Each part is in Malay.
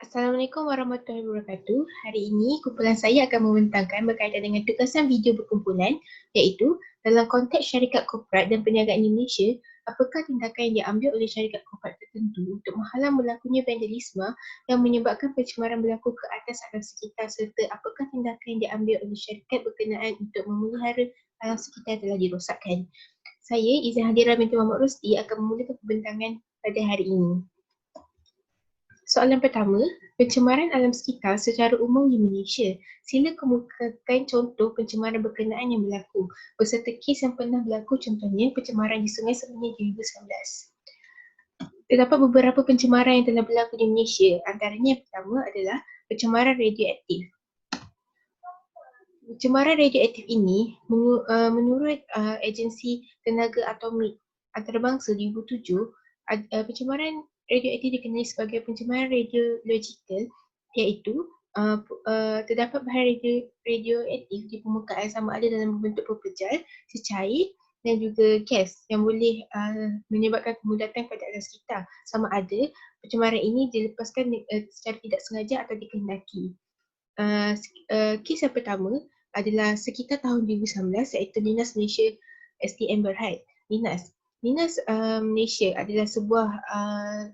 Assalamualaikum warahmatullahi wabarakatuh. Hari ini kumpulan saya akan membentangkan berkaitan dengan tugasan video berkumpulan iaitu dalam konteks syarikat korporat dan perniagaan Indonesia, apakah tindakan yang diambil oleh syarikat korporat tertentu untuk menghalang berlakunya vandalisme yang menyebabkan pencemaran berlaku ke atas alam sekitar serta apakah tindakan yang diambil oleh syarikat berkenaan untuk memelihara alam sekitar telah dirosakkan. Saya, Izan Hadira binti Muhammad Rusdi akan memulakan pembentangan pada hari ini. Soalan pertama, pencemaran alam sekitar secara umum di Malaysia. Sila kemukakan contoh pencemaran berkenaan yang berlaku beserta kes yang pernah berlaku, contohnya pencemaran di Sungai Semenyi 2019. Terdapat beberapa pencemaran yang telah berlaku di Malaysia. Antaranya yang pertama adalah pencemaran radioaktif. Pencemaran radioaktif ini menurut Agensi Tenaga Atomik Antarabangsa 2007, pencemaran radioaktif dikenali sebagai pencemaran radiologikal iaitu terdapat bahan radioaktif di permukaan sama ada dalam bentuk pepejal, secair dan juga gas yang boleh menyebabkan kemudatan pada alam sekitar sama ada pencemaran ini dilepaskan secara tidak sengaja atau dikehendaki. Kes yang pertama adalah sekitar tahun 2019 iaitu Dinas Malaysia SDM Berhad. Dinas Malaysia adalah sebuah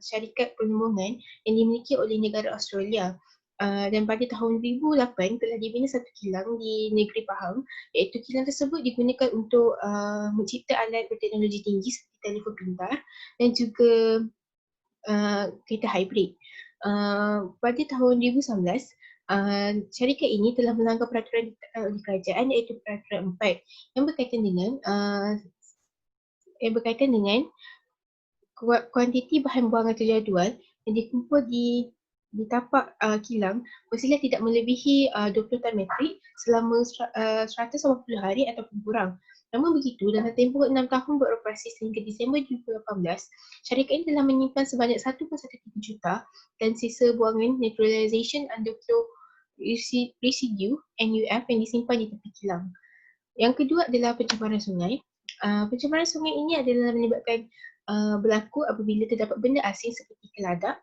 syarikat perlumbungan yang dimiliki oleh negara Australia. Dan pada tahun 2008 telah dibina satu kilang di negeri Pahang, iaitu kilang tersebut digunakan untuk mencipta alat berteknologi tinggi seperti telefon pintar dan juga kereta hybrid. Pada tahun 2019, syarikat ini telah melanggar peraturan ditetapkan oleh kerajaan iaitu peraturan 4 yang berkaitan dengan kuantiti bahan buangan terjadual yang dikumpul di tapak kilang bersila tidak melebihi 20 tan metrik selama 180 hari ataupun kurang. Namun begitu, dalam tempoh 6 tahun beroperasi sehingga Disember 2018, syarikat ini telah menyimpan sebanyak 1.13 juta dan sisa buangan neutralization underflow residue NUF yang disimpan di tepi kilang. Yang kedua adalah pencemaran sungai. Pencemaran sungai ini adalah menyebabkan berlaku apabila terdapat benda asing seperti keladak,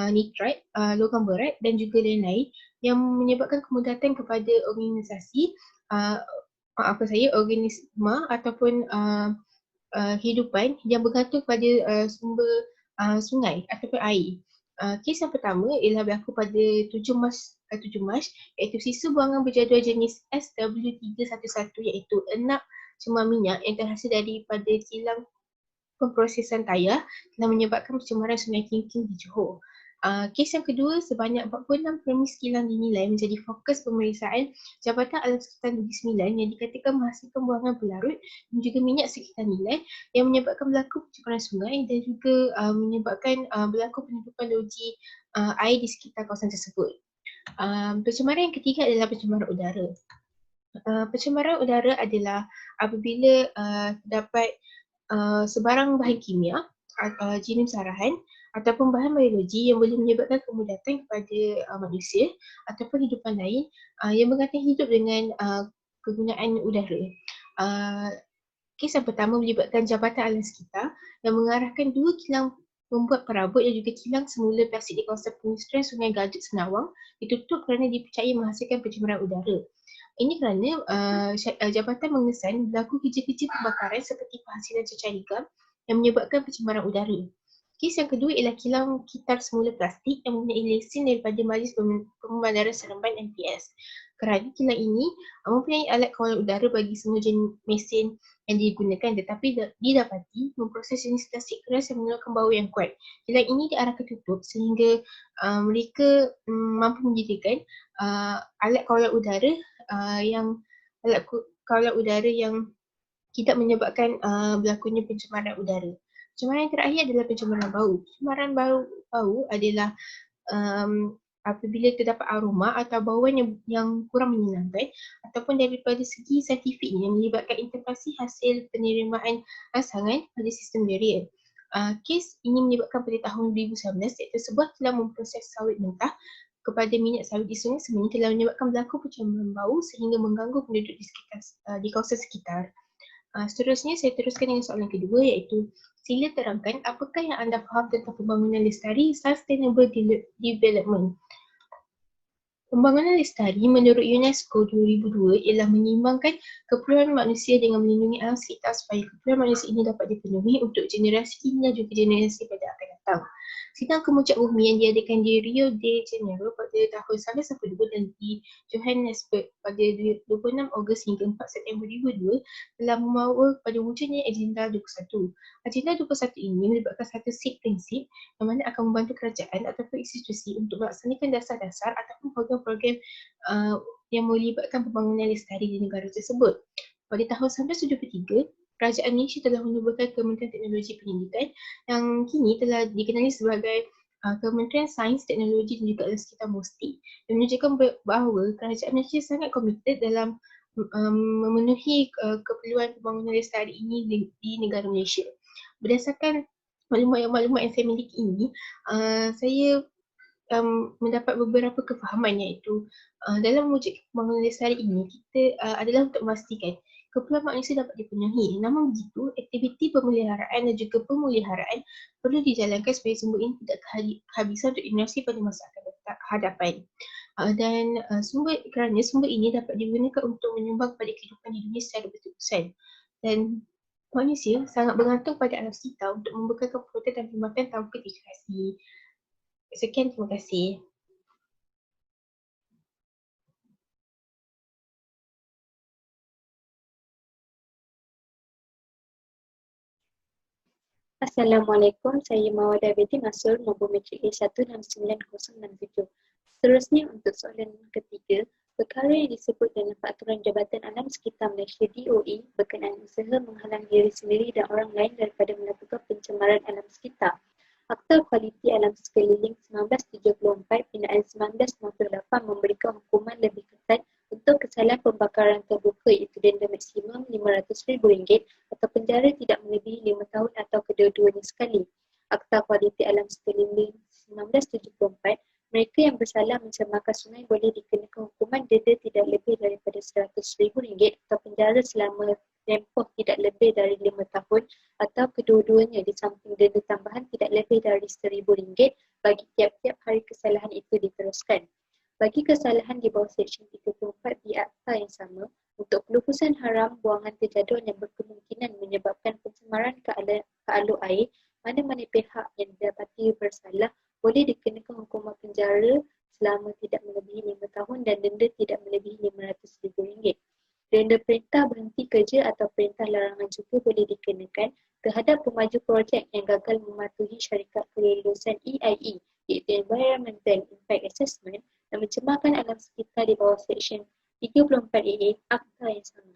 nitrat, logam berat dan juga lain-lain yang menyebabkan kemudatan kepada organisma ataupun hidupan yang bergantung pada sumber sungai ataupun air. Kes yang pertama ialah berlaku pada 7 Mac iaitu sisa buangan berjadual jenis SW311 iaitu enak cemar minyak yang terhasil daripada kilang pemprosesan tayar telah menyebabkan pencemaran Sungai King di Johor. Kes yang kedua, sebanyak 46 premis kilang dinilai menjadi fokus pemeriksaan Jabatan Alam Sekitar Negeri Sembilan yang dikatakan menghasilkan buangan berlarut dan juga minyak sekitar nilai yang menyebabkan berlaku pencemaran sungai dan juga menyebabkan berlaku penutupan loji air di sekitar kawasan tersebut. Pencemaran yang ketiga adalah pencemaran udara. Pencemaran udara adalah apabila terdapat sebarang bahan kimia, jinim sarahan ataupun bahan biologi yang boleh menyebabkan kemudatan kepada manusia ataupun hidupan lain yang bergantung hidup dengan kegunaan udara. Kes yang pertama melibatkan Jabatan Alam Sekitar yang mengarahkan 2 kilang membuat perabot dan juga kilang semula plastik di kawasan pengindustrian Sungai Gadut Senawang ditutup kerana dipercayai menghasilkan pencemaran udara. Ini kerana jabatan mengesan berlaku kerja-kerja pembakaran seperti penghasilan cecair ligam yang menyebabkan pencemaran udara. Kes yang kedua ialah kilang kitar semula plastik yang mempunyai lesen daripada Majlis Pembandaran Seremban MPS. Kerana kilang ini mempunyai alat kawal udara bagi semua jenis mesin yang digunakan tetapi didapati memproses jenis plastik keras yang mengeluarkan bau yang kuat. Kilang ini diarahkan tutup sehingga mereka mampu menyediakan alat kawal udara yang tidak menyebabkan berlakunya pencemaran udara. Pencemaran yang terakhir adalah pencemaran bau. Pencemaran bau adalah apabila terdapat aroma atau bauan yang kurang menyenangkan ataupun daripada segi saintifiknya melibatkan interpretasi hasil penerimaan rangsangan pada sistem barrier. Kes ini menyebabkan pada tahun 2019 iaitu sebuah kilang memproses sawit mentah kepada minyak sawit di Sungai Semenyi telah menyebabkan berlaku pencemaran bau sehingga mengganggu penduduk di kawasan sekitar. Seterusnya saya teruskan dengan soalan kedua iaitu sila terangkan apakah yang anda faham tentang pembangunan lestari sustainable development. Pembangunan lestari menurut UNESCO 2002 ialah menyeimbangkan keperluan manusia dengan melindungi alam sekitar supaya keperluan manusia ini dapat dipenuhi untuk generasi ini dan juga generasi pada akan datang. Sidang Kemuncak Bumi yang diadakan di Rio de Janeiro pada tahun 1992 dan di Johannesburg pada 26 Ogos hingga 4 September 2002 telah membawa kepada wujudnya Agenda 21. Agenda 21 ini melibatkan satu set prinsip yang mana akan membantu kerajaan ataupun institusi untuk melaksanakan dasar-dasar ataupun program-program yang melibatkan pembangunan lestari di negara tersebut. Pada tahun 1973, Kerajaan Malaysia telah menubuhkan Kementerian Teknologi Pendidikan yang kini telah dikenali sebagai Kementerian Sains, Teknologi dan juga Alam Sekitar MUSTI, dan menunjukkan bahawa Kerajaan Malaysia sangat komited dalam memenuhi keperluan pembangunan lestari ini di negara Malaysia. Berdasarkan maklumat yang saya miliki ini, saya mendapat beberapa kefahaman, iaitu dalam wujud pembangunan lestari ini kita adalah untuk memastikan keperluan manusia dapat dipenuhi. Namun begitu, aktiviti pemeliharaan dan juga pemuliharaan perlu dijalankan supaya sumber ini tidak kehabisan untuk generasi pada masa akan hadapan. Dan kerana sumber ini dapat digunakan untuk menyumbang kepada kehidupan di dunia secara berterusan. Dan manusia sangat bergantung pada alam sekitar untuk membekalkan perkhidmatan dan perkhidmatan tanpa distrasi. Sekian, terima kasih. Assalamualaikum, saya Mawadah Binti Masur, nombor matrik A1699067. Seterusnya untuk soalan ketiga, perkara yang disebut dalam Peraturan Jabatan Alam Sekitar Malaysia DOE berkenaan usaha menghalang diri sendiri dan orang lain daripada melakukan pencemaran alam sekitar. Akta Kualiti Alam Sekeliling 1974 Pindaan 1998 memberikan hukuman lebih ketat untuk kesalahan pembakaran terbuka, iaitu denda maksimum RM500,000 atau penjara tidak melebihi 5 tahun atau kedua-duanya sekali. Akta Kualiti Alam Sekeliling 1974, mereka yang bersalah mencemarkan sungai boleh dikenakan hukuman denda tidak lebih daripada RM100,000 atau penjara selama tempoh tidak lebih dari 5 tahun atau kedua-duanya di samping denda tambahan tidak lebih dari RM1,000 bagi tiap-tiap hari kesalahan itu diteruskan. Bagi kesalahan di bawah Seksyen 34 di Akta yang sama, untuk pelupusan haram buangan terjadual yang berkemungkinan menyebabkan pencemaran ke alur air, mana-mana pihak yang didapati bersalah boleh dikenakan hukuman penjara selama tidak melebihi 5 tahun dan denda tidak melebihi RM500,000. Denda perintah berhenti kerja atau perintah larangan juga boleh dikenakan terhadap pemaju projek yang gagal mematuhi syarikat kelulusan EIE, iaitu Environmental Impact Assessment, dan mencemarkan alam sekitar di bawah Seksyen 34AA Akta yang sama.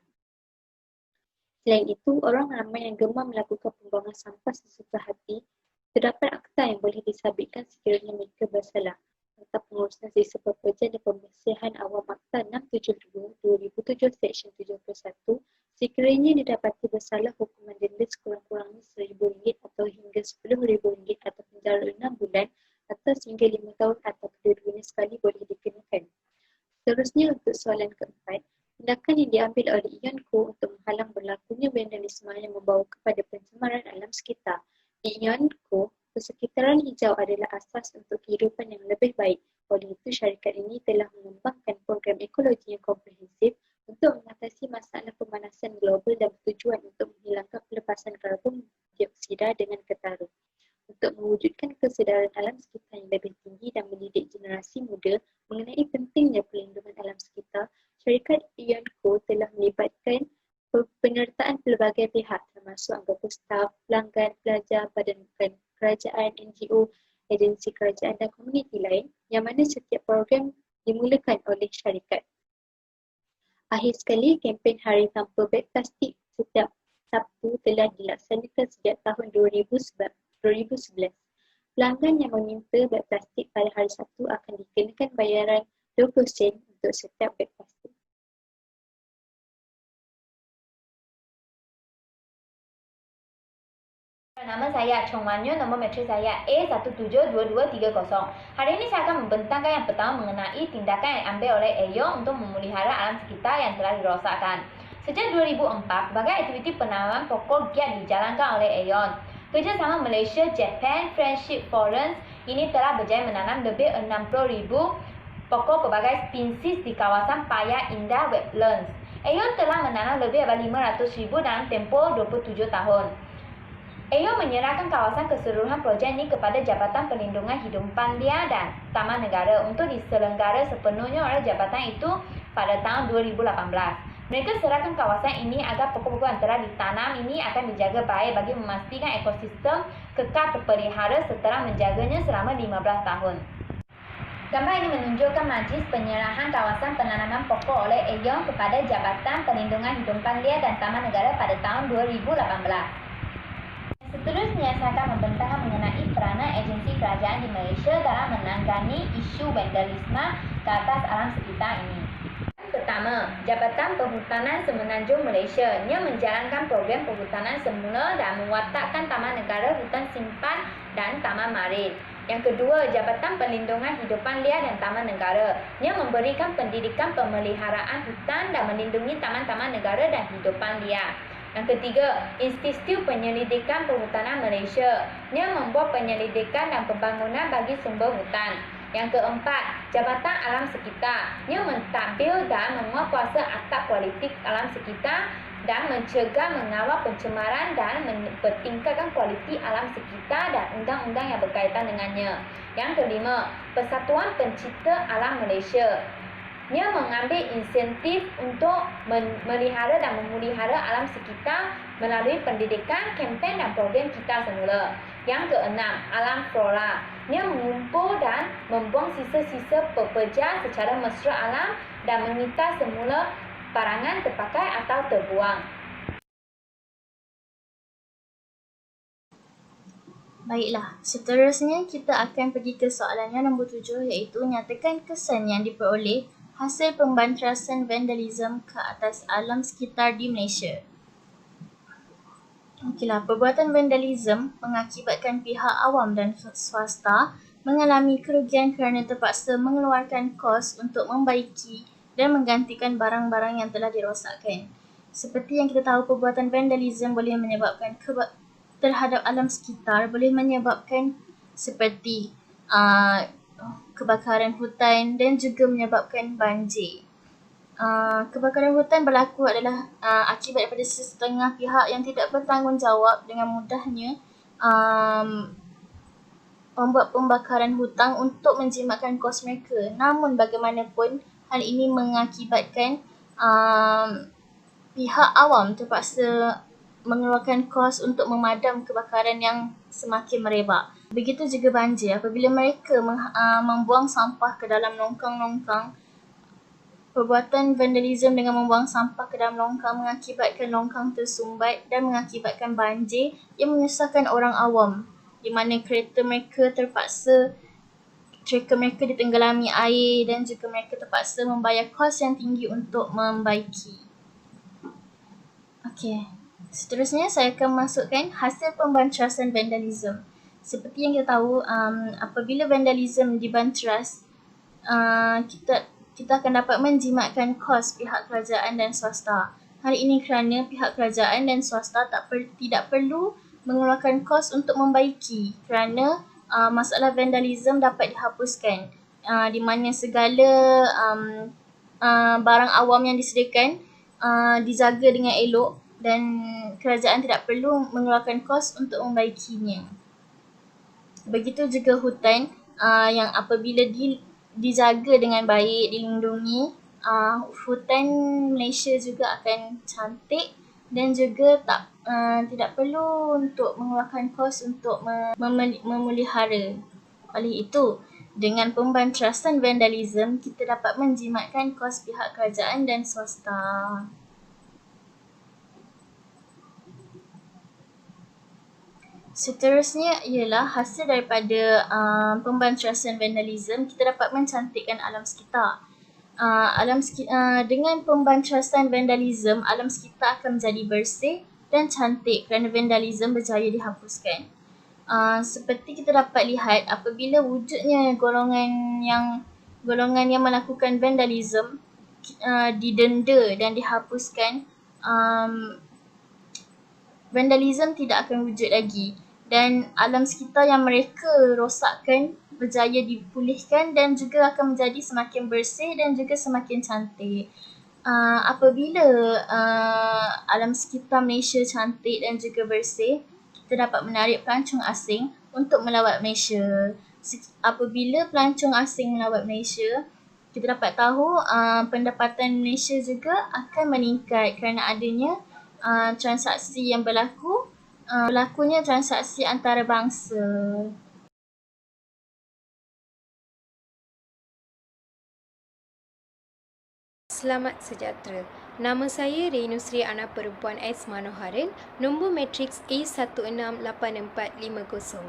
Selain itu, orang ramai yang gemar melakukan pembuangan sampah sesuka hati, terdapat akta yang boleh disabitkan sekiranya mereka bersalah. Akta Pengurusan Sisa Pekerja dan Pembersihan Awam Akta 672/2007 Seksyen 71, sekiranya didapati bersalah, hukuman denda sekurang-kurangnya RM1,000 atau hingga RM10,000 atau penjara 6 bulan atau sehingga 5 tahun atau kedua-duanya sekali boleh dikenakan. Seterusnya untuk soalan keempat, tindakan yang diambil oleh IONCO untuk menghalang berlakunya vandalisme yang membawa kepada pencemaran alam sekitar. Di IONCO, persekitaran hijau adalah asas untuk kehidupan yang lebih baik. Oleh itu, syarikat ini telah mengembangkan program ekologi yang komprehensif untuk mengatasi masalah pemanasan global dan bertujuan untuk menghilangkan pelepasan karbon dioksida dengan ketara. Untuk mewujudkan kesedaran alam sekitar yang lebih tinggi dan mendidik generasi muda mengenai pentingnya perlindungan alam sekitar, syarikat IONCO telah melibatkan penyertaan pelbagai pihak termasuk anggota staf, pelanggan, pelajar, badan kerajaan, NGO, agensi kerajaan dan komuniti lain yang mana setiap program dimulakan oleh syarikat. Akhir sekali, kempen Hari Tanpa Beg Plastik setiap Sabtu telah dilaksanakan sejak tahun 2011. Pelanggan yang meminta beg plastik pada hari Sabtu akan dikenakan bayaran 20 sen untuk setiap beg plastik. Nama saya Chong Manyo, nombor matrik saya A172230. Hari ini saya akan membentangkan yang pertama mengenai tindakan yang diambil oleh AYON untuk memelihara alam sekitar yang telah dirosakkan. Sejak 2004, berbagai aktiviti penanaman pokok giat dijalankan oleh AYON. Kerjasama Malaysia, Japan, Friendship Forums ini telah berjaya menanam lebih 60,000 pokok pelbagai spesies di kawasan Paya Indah Wetlands. AYO telah menanam lebih dari 500,000 dalam tempoh 27 tahun. AYO menyerahkan kawasan keseluruhan projek ini kepada Jabatan Perlindungan Hidupan Liar dan Taman Negara untuk diselenggara sepenuhnya oleh jabatan itu pada tahun 2018. Mereka serahkan kawasan ini agar pokok-pokok yang telah ditanam ini akan dijaga baik bagi memastikan ekosistem kekal terpelihara setelah menjaganya selama 15 tahun. Gambar ini menunjukkan majlis penyerahan kawasan penanaman pokok oleh AYO kepada Jabatan Perlindungan Hidupan Liar dan Taman Negara pada tahun 2018. Seterusnya, saya akan membentangkan mengenai peranan agensi kerajaan di Malaysia dalam menangani isu vandalisme ke atas alam sekitar ini. Pertama, Jabatan Perhutanan Semenanjung Malaysia yang menjalankan program perhutanan semula dan mewatakkan Taman Negara, Hutan Simpan dan Taman Marit. Yang kedua, Jabatan Perlindungan Hidupan Liar dan Taman Negara yang memberikan pendidikan pemeliharaan hutan dan melindungi taman-taman negara dan hidupan liar. Yang ketiga, Institut Penyelidikan Perhutanan Malaysia yang membuat penyelidikan dan pembangunan bagi sumber hutan. Yang keempat, Jabatan Alam Sekitar yang mentadbir dan menguatkuasa akta politik alam sekitar dan mencegah mengawal pencemaran dan mempertingkatkan kualiti alam sekitar dan undang-undang yang berkaitan dengannya. Yang kelima, Persatuan Pencipta Alam Malaysia yang mengambil insentif untuk memelihara dan memelihara alam sekitar melalui pendidikan, kempen dan program Kita Semula. Yang keenam, Alam Flora yang mengumpul dan membuang sisa-sisa pekerja secara mesra alam dan meminta semula barangan terpakai atau terbuang. Baiklah, seterusnya kita akan pergi ke soalan yang nombor 7 iaitu nyatakan kesan yang diperoleh hasil pembantrasan vandalisme ke atas alam sekitar di Malaysia. Okeylah, perbuatan vandalisme mengakibatkan pihak awam dan swasta mengalami kerugian kerana terpaksa mengeluarkan kos untuk membaiki dan menggantikan barang-barang yang telah dirosakkan. Seperti yang kita tahu, perbuatan vandalisme boleh menyebabkan terhadap alam sekitar, boleh menyebabkan seperti kebakaran hutan dan juga menyebabkan banjir. Kebakaran hutan berlaku adalah akibat daripada setengah pihak yang tidak bertanggungjawab dengan mudahnya membuat pembakaran hutan untuk menjimatkan kos mereka. Namun bagaimanapun, hal ini mengakibatkan pihak awam terpaksa mengeluarkan kos untuk memadam kebakaran yang semakin merebak. Begitu juga banjir. Apabila mereka membuang sampah ke dalam longkang-longkang, perbuatan vandalisme dengan membuang sampah ke dalam longkang mengakibatkan longkang tersumbat dan mengakibatkan banjir yang menyusahkan orang awam, di mana kereta mereka ditenggelami air dan juga mereka terpaksa membayar kos yang tinggi untuk membaiki. Okey, seterusnya saya akan masukkan hasil pembantrasan vandalisme. Seperti yang kita tahu, apabila vandalisme dibantras, kita akan dapat menjimatkan kos pihak kerajaan dan swasta. Hal ini kerana pihak kerajaan dan swasta tidak perlu mengeluarkan kos untuk membaiki kerana masalah vandalisme dapat dihapuskan, di mana segala barang awam yang disediakan dijaga dengan elok dan kerajaan tidak perlu mengeluarkan kos untuk membaikinya. Begitu juga hutan yang apabila dijaga dengan baik, dilindungi, hutan Malaysia juga akan cantik dan juga tidak perlu untuk mengeluarkan kos untuk memelihara. Oleh itu, dengan pembantrasan vandalisme, kita dapat menjimatkan kos pihak kerajaan dan swasta. Seterusnya ialah hasil daripada pembantrasan vandalisme, kita dapat mencantikkan alam sekitar. Dengan pembantrasan vandalisme, alam sekitar akan menjadi bersih dan cantik kerana vandalisme berjaya dihapuskan. Seperti kita dapat lihat, apabila wujudnya golongan yang melakukan vandalisme didenda dan dihapuskan, vandalisme tidak akan wujud lagi dan alam sekitar yang mereka rosakkan berjaya dipulihkan dan juga akan menjadi semakin bersih dan juga semakin cantik. Apabila alam sekitar Malaysia cantik dan juga bersih, kita dapat menarik pelancong asing untuk melawat Malaysia. Apabila pelancong asing melawat Malaysia, kita dapat tahu pendapatan Malaysia juga akan meningkat kerana adanya transaksi yang berlakunya transaksi antarabangsa. Selamat sejahtera. Nama saya Renusri Ana Perempuan S. Manoharan, nombor matriks A168450.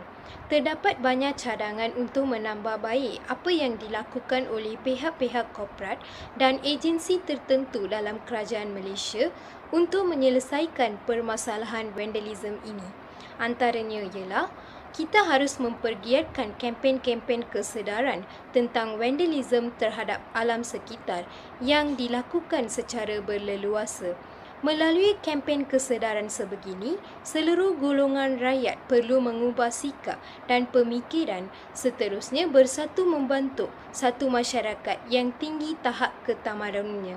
Terdapat banyak cadangan untuk menambah baik apa yang dilakukan oleh pihak-pihak korporat dan agensi tertentu dalam kerajaan Malaysia untuk menyelesaikan permasalahan vandalisme ini. Antaranya ialah kita harus mempergiatkan kempen-kempen kesedaran tentang vandalisme terhadap alam sekitar yang dilakukan secara berleluasa. Melalui kempen kesedaran sebegini, seluruh golongan rakyat perlu mengubah sikap dan pemikiran, seterusnya bersatu membentuk satu masyarakat yang tinggi tahap ketamadunannya.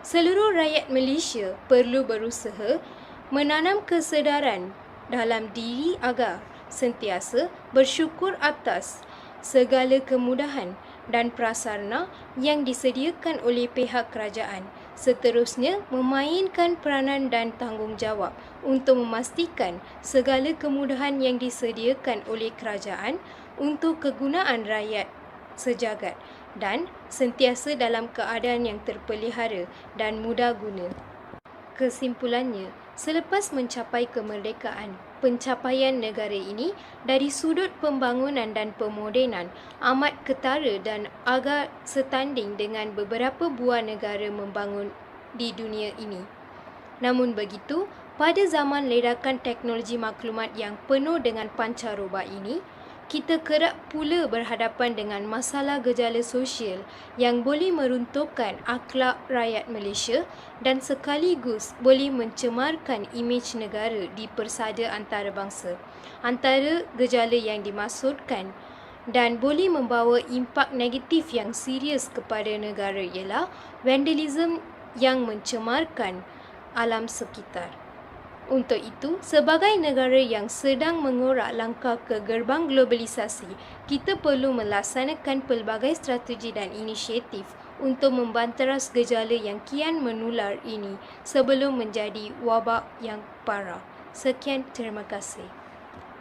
Seluruh rakyat Malaysia perlu berusaha menanam kesedaran dalam diri agar sentiasa bersyukur atas segala kemudahan dan prasarana yang disediakan oleh pihak kerajaan. Seterusnya, memainkan peranan dan tanggungjawab untuk memastikan segala kemudahan yang disediakan oleh kerajaan untuk kegunaan rakyat sejagat dan sentiasa dalam keadaan yang terpelihara dan mudah guna. Kesimpulannya, selepas mencapai kemerdekaan, pencapaian negara ini dari sudut pembangunan dan pemodenan amat ketara dan agak setanding dengan beberapa buah negara membangun di dunia ini. Namun begitu, pada zaman ledakan teknologi maklumat yang penuh dengan pancaroba ini, kita kerap pula berhadapan dengan masalah gejala sosial yang boleh meruntuhkan akhlak rakyat Malaysia dan sekaligus boleh mencemarkan imej negara di persada antarabangsa. Antara gejala yang dimaksudkan dan boleh membawa impak negatif yang serius kepada negara ialah vandalisme yang mencemarkan alam sekitar. Untuk itu, sebagai negara yang sedang mengorak langkah ke gerbang globalisasi, kita perlu melaksanakan pelbagai strategi dan inisiatif untuk membanteras gejala yang kian menular ini sebelum menjadi wabak yang parah. Sekian, terima kasih.